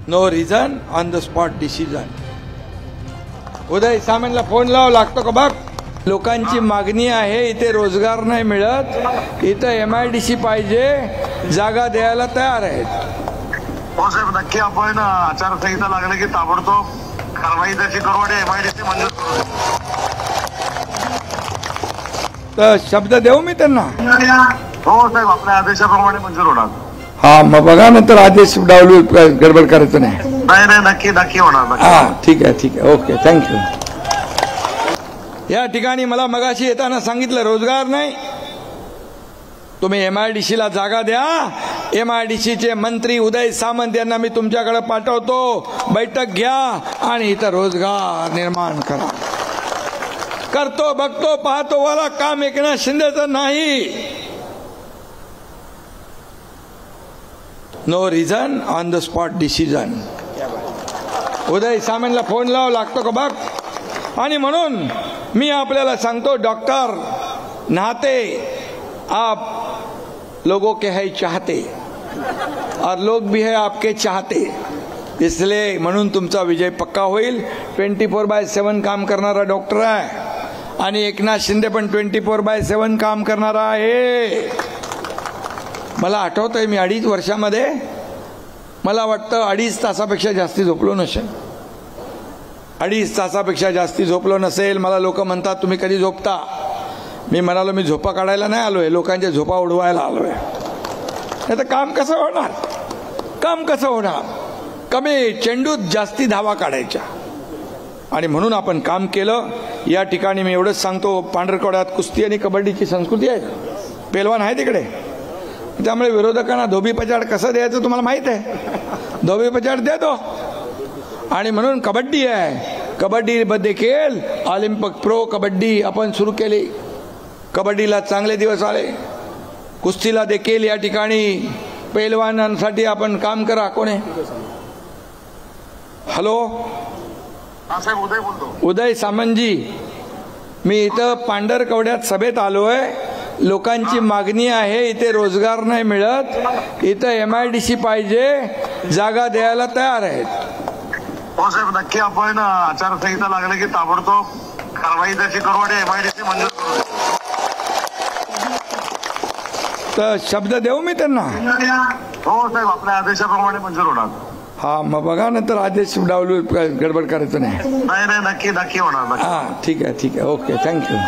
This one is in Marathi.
No reason on the spot decision. Uday सामंतला फोन लाव, लागतो का बघ। लोकांची मागणी आहे, इथे रोजगार नाही मिळत, इथं MIDC पाहिजे, जागा द्यायला तयार आहेत। हो साहेब, नक्की आपण आचारसंहिता लागले की ताबडतोब कारवाई त्याची करू आणि MIDC मंजूर करू। तर शब्द देऊ मी त्यांना। हो साहेब, आपल्या आदेशाप्रमाणे मंजूर होणार। हा, मग बघा नंतर आदेश डावलू गडबड करायचं नाही। नाही, नक्की होणार। हा, ठीक आहे, ओके, थँक्यू। या ठिकाणी मला मगाशी येताना सांगितलं रोजगार नाही, तुम्ही MIDC ला जागा द्या। MIDC चे मंत्री उदय सामंत यांना मी तुमच्याकडे पाठवतो, बैठक घ्या आणि इथं रोजगार निर्माण करा। करतो, बघतो, पाहतो वाला काम एकनाथ शिंदेचं नाही। No reason on the spot decision. Uday सामंतला फोन लाव, लागतो का बघ। आणि म्हणून मी आपल्याला सांगतो, डॉक्टर नहाते, आप लोगों के है चाहते और लोग भी है आपके चाहते, इसलिए म्हणून तुमचा विजय पक्का होईल। 24/7 काम करणारा डॉक्टर आहे आणि एकनाथ शिंदे पण 24/7 काम करणारा आहे। मला आठवतंय, मी 2.5 वर्षामध्ये मला वाटतं 2.5 तासापेक्षा जास्ती झोपलो नसेल। 2.5 तासापेक्षा जास्ती झोपलो नसेल। मला लोक म्हणतात तुम्ही कधी झोपता, मी म्हणालो मी झोपा काढायला नाही आलोय, लोकांच्या झोपा उडवायला आलोय। नाही तर काम कसं होणार। कमी चेंडूत जास्ती धावा काढायच्या, आणि म्हणून आपण काम केलं। या ठिकाणी मी एवढंच सांगतो, पांढरकवड्यात कुस्ती आणि कबड्डीची संस्कृती आहे, पेलवान आहे तिकडे, त्यामुळे विरोधकांना धोबीपछाड कसं द्यायचं तुम्हाला माहित आहे। धोबीपछाड देतो, आणि म्हणून कबड्डी आहे, कबड्डी देखील ऑलिम्पिक प्रो कबड्डी आपण सुरू केली। कबड्डीला चांगले दिवस आले, कुस्तीला देखील या ठिकाणी पैलवानांसाठी आपण काम करा। कोण आहे? हॅलो, साहेब उदय बोलतो। उदय सामंतजी, मी इथं पांढरकवड्यात सभेत आलोय। लोकांची मागणी आहे, इथे रोजगार नाही मिळत, इथं MIDC पाहिजे, जागा द्यायला तयार आहेत। हो साहेब, नक्की आपण आचारसंहिता लागले की ताबडतोब कारवाई त्याची करू आणि MIDC मंजूर करू। तर शब्द देऊ मी त्यांना। हो साहेब, आपल्या आदेशाप्रमाणे मंजूर होणार। हा, मग बघा नंतर आदेश डावलू गडबड करायचं नाही। नाही, नक्की होणार। हा, ठीक आहे, ओके, थँक्यू।